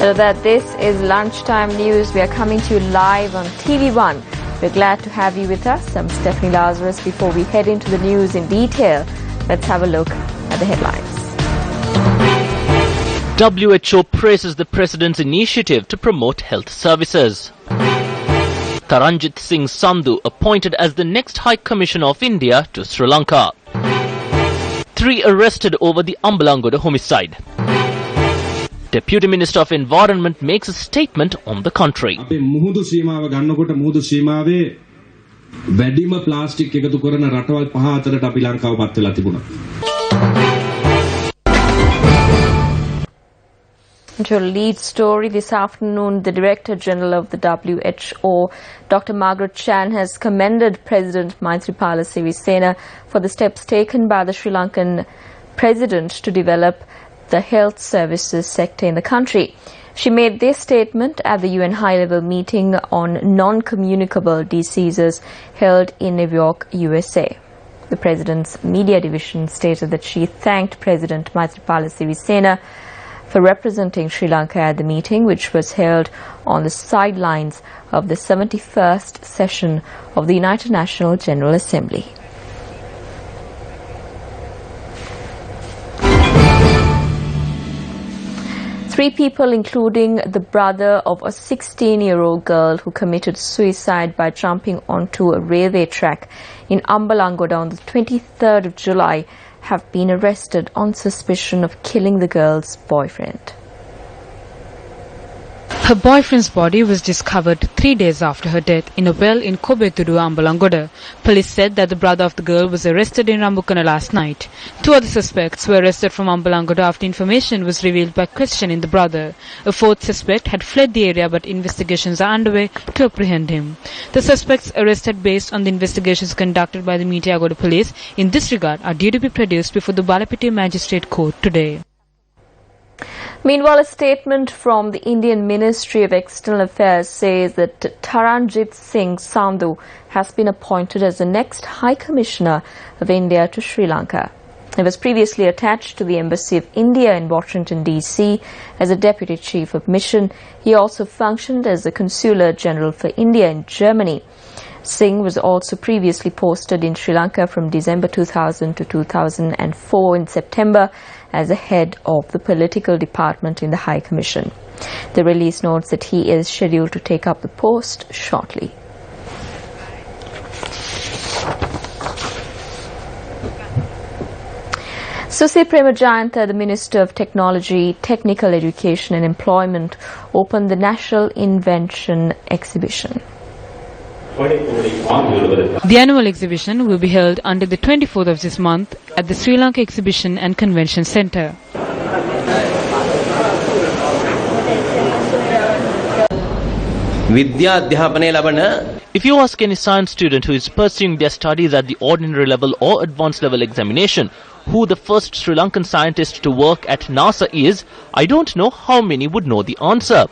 That this is Lunchtime News. We are coming to you live on Tv1. We're glad to have you with us. I'm Stephanie Lazarus. Before we head into the news in detail, let's have a look at the headlines. WHO praises the President's initiative to promote health services. Taranjit Singh Sandhu appointed as the next High Commissioner of India to Sri Lanka. 3 arrested over the Ambalangoda homicide. Deputy Minister of Environment makes a statement on the contrary. මුහුදු සීමාව ගන්නකොට මුහුදු සීමාවේ වැඩිම plastic එකතු කරන රටවල් 5 අතරට අපි ලංකාව පත් වෙලා තිබුණා. To a lead story this afternoon, the Director General of the WHO, Dr. Margaret Chan, has commended President Maithripala Sirisena for the steps taken by the Sri Lankan President to develop the health services sector in the country. She made this statement at the UN high-level meeting on non-communicable diseases held in New York, USA. The President's media division stated that she thanked President Maithripala Sirisena for representing Sri Lanka at the meeting, which was held on the sidelines of the 71st session of the United Nations General Assembly. Three people, including the brother of a 16-year-old girl who committed suicide by jumping onto a railway track in Ambalangoda on the 23rd of July, have been arrested on suspicion of killing the girl's boyfriend. Her boyfriend's body was discovered 3 days after her death in a well in Kobetudu, Ambalangoda. Police said that the brother of the girl was arrested in Rambukana last night. 2 other suspects were arrested from Ambalangoda after information was revealed by questioning the brother. A 4th suspect had fled the area, but investigations are underway to apprehend him. The suspects arrested based on the investigations conducted by the Mitiagoda police in this regard are due to be produced before the Balapitiya Magistrate Court today. Meanwhile, a statement from the Indian Ministry of External Affairs says that Taranjit Singh Sandhu has been appointed as the next High Commissioner of India to Sri Lanka. He was previously attached to the Embassy of India in Washington, D.C. as a Deputy Chief of Mission. He also functioned as the Consular General for India in Germany. Singh was also previously posted in Sri Lanka from December 2000 to 2004 in September as the head of the political department in the High Commission. The release notes that he is scheduled to take up the post shortly. Susi Premajayanta, the Minister of Technology, Technical Education and Employment, opened the National Invention Exhibition. The annual exhibition will be held until the 24th of this month at the Sri Lanka Exhibition and Convention Centre. If you ask any science student who is pursuing their studies at the ordinary level or advanced level examination who the first Sri Lankan scientist to work at NASA is, I don't know how many would know the answer.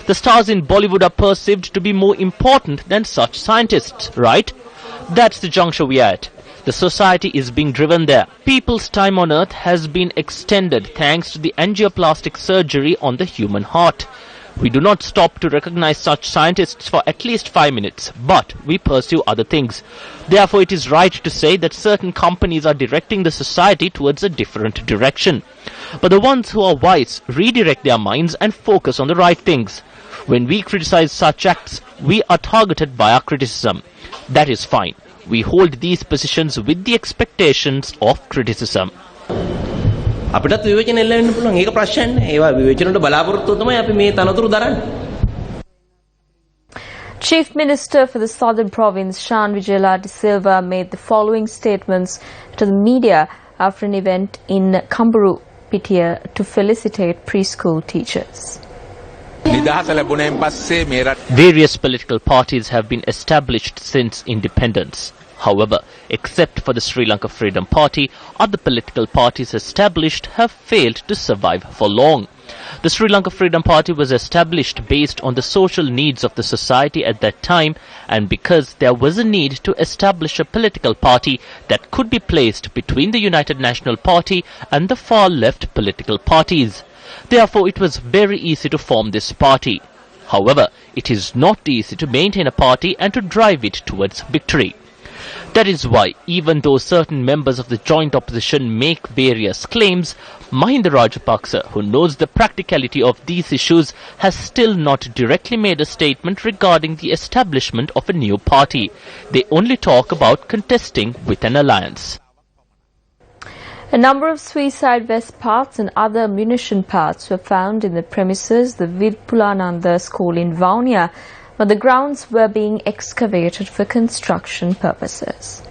The stars in Bollywood are perceived to be more important than such scientists, right? That's the juncture we are at. The society is being driven there. People's time on earth has been extended thanks to the angioplastic surgery on the human heart. We do not stop to recognize such scientists for at least 5 minutes, but we pursue other things. Therefore, it is right to say that certain companies are directing the society towards a different direction. But the ones who are wise redirect their minds and focus on the right things. When we criticize such acts, we are targeted by our criticism. That is fine. We hold these positions with the expectations of criticism. අපිටත් විවේචන එල්ල වෙන්න පුළුවන්. ඒක ප්‍රශ්නයක් නෑ. ඒවා විවේචනට බලාපොරොත්තු තමයි අපි මේ තනතුරු දරන්නේ. Chief Minister for the Southern Province, Shan Vijayala De Silva, made the following statements to the media after an event in Kamburu, Pitia, to felicitate preschool teachers. Various political parties have been established since independence. However, except for the Sri Lanka Freedom Party, other political parties established have failed to survive for long. The Sri Lanka Freedom Party was established based on the social needs of the society at that time, and because there was a need to establish a political party that could be placed between the United National Party and the far left political parties. Therefore, it was very easy to form this party. However, it is not easy to maintain a party and to drive it towards victory. That is why, even though certain members of the joint opposition make various claims, Mahinda Rajapaksa, who knows the practicality of these issues, has still not directly made a statement regarding the establishment of a new party. They only talk about contesting with an alliance. A number of suicide vest parts and other munition parts were found in the premises the Vidpulananda school in Vaunia, where the grounds were being excavated for construction purposes.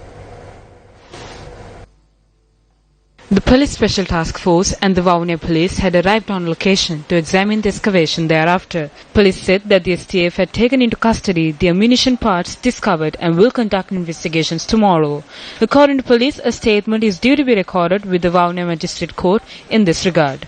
The Police Special Task Force and the Vaunia Police had arrived on location to examine the excavation thereafter. Police said that the STF had taken into custody the ammunition parts discovered and will conduct investigations tomorrow. According to police, a statement is due to be recorded with the Vaunia Magistrate Court in this regard.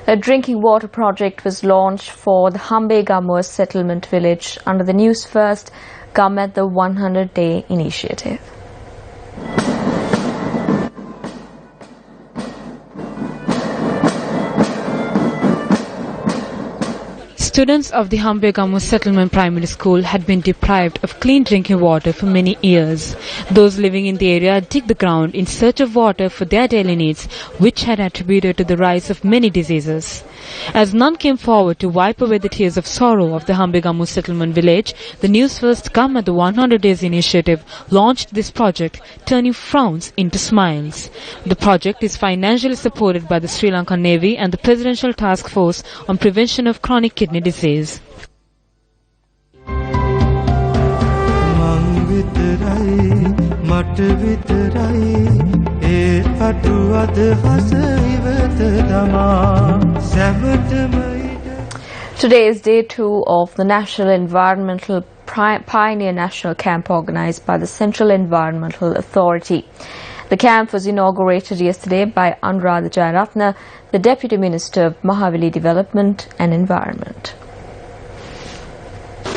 A drinking water project was launched for the Hambegamuwa settlement village under the Newsfirst Government the 100-day initiative. Students of the Hambegamuwa Settlement Primary School had been deprived of clean drinking water for many years. Those living in the area dig the ground in search of water for their daily needs, which had attributed to the rise of many diseases. As none came forward to wipe away the tears of sorrow of the Hambegamuwa Settlement village, the Newsfirst Government the 100 Days initiative launched this project, turning frowns into smiles. The project is financially supported by the Sri Lankan Navy and the Presidential Task Force on Prevention of Chronic Kidney Disease. Today is day 2 of the National Environmental Pioneer National Camp organised by the Central Environmental Authority. The camp was inaugurated yesterday by Anuradha Jayaratne, the Deputy Minister of Mahavali Development and Environment.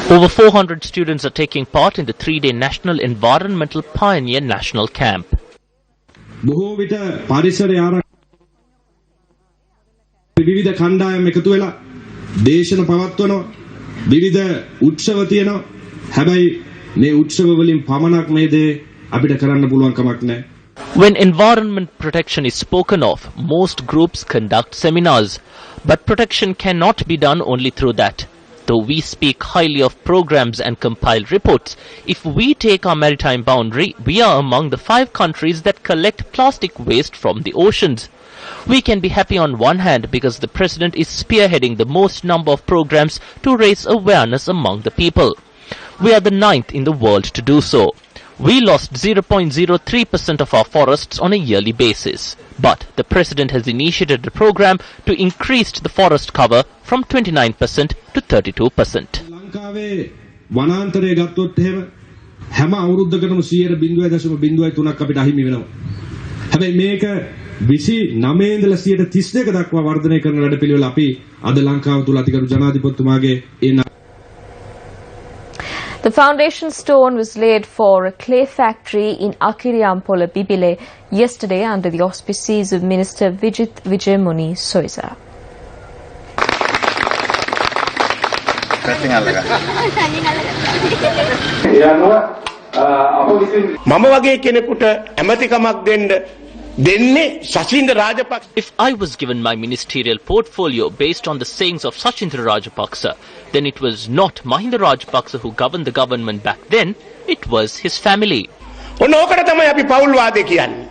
Over 400 students are taking part in the 3-day National Environmental Pioneer National Camp. විවිධ කණ්ඩායම් එකතු වෙලා දේශන පවත්වනවා විවිධ උත්සව තියෙනවා හැබැයි මේ උත්සව වලින් පමණක් මේ දේ අපිට කරන්න පුළුවන් කමක් නැහැ. When environment protection is spoken of, most groups conduct seminars, but protection cannot be done only through that. Though we speak highly of programs and compile reports, if we take our maritime boundary, we are among the 5 countries that collect plastic waste from the oceans. We can be happy on one hand because the President is spearheading the most number of programs to raise awareness among the people. We are the 9th in the world to do so. We lost 0.03% of our forests on a yearly basis. But the President has initiated a program to increase the forest cover from 29% to 32%. ලංකාවේ වනාන්තරය ගත්තොත් එහෙම හැම අවුරුද්දකටම 0.03ක් අපිට අහිමි වෙනවා. හැබැයි මේක 29 ඉඳලා 32 දක්වා වර්ධනය කරන වැඩපිළිවෙල අපි අද ලංකාව තුල අතිගරු ජනාධිපතිතුමාගේ The foundation stone was laid for a clay factory in Akiriampola, Bibile yesterday under the auspices of Minister Vijit Vijayamuni Soisa. මම වගේ කෙනෙකුට ඇමතිකමක් දෙන්න දෙන්නේ සචින්ද්‍ර Rajapaksa. If I was given my ministerial portfolio based on the sayings of Sachindra Rajapaksa, then it was not Mahinda Rajapaksa who governed the government back then, it was his family. ඔන්න ඕකට තමයි අපි පෞල්වාදේ කියන්නේ.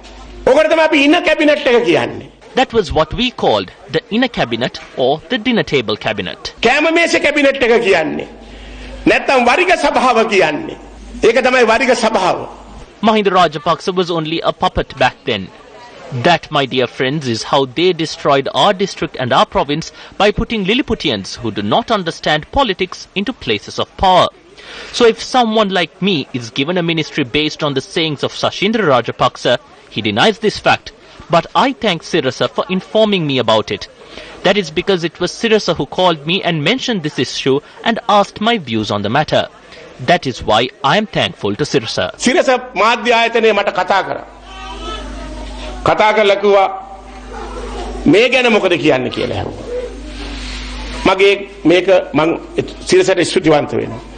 ඕකට තමයි අපි ඉන්න කැබිනට් එක කියන්නේ. That was what we called the inner cabinet or the dinner table cabinet. කෑම මේසේ කැබිනට් එක කියන්නේ. නැත්තම් වරිග සභාව කියන්නේ. ඒක තමයි වරිග සභාව. Mahinda Rajapaksa was only a puppet back then. That, my dear friends, is how they destroyed our district and our province by putting Lilliputians who do not understand politics into places of power. So if someone like me is given a ministry based on the sayings of Sachindra Rajapaksa, he denies this fact. But I thank Sirasa for informing me about it. That is because it was Sirasa who called me and mentioned this issue and asked my views on the matter. That is why I am thankful to Sirasa. Sirasa මාධ්‍ය ආයතනයේ මට කතා කරා. කතා කරලා කිව්වා මේ ගැන මොකද කියන්නේ කියලා අහුවා. මගේ මේක මං සිරසට ස්තුතිවන්ත වෙනවා.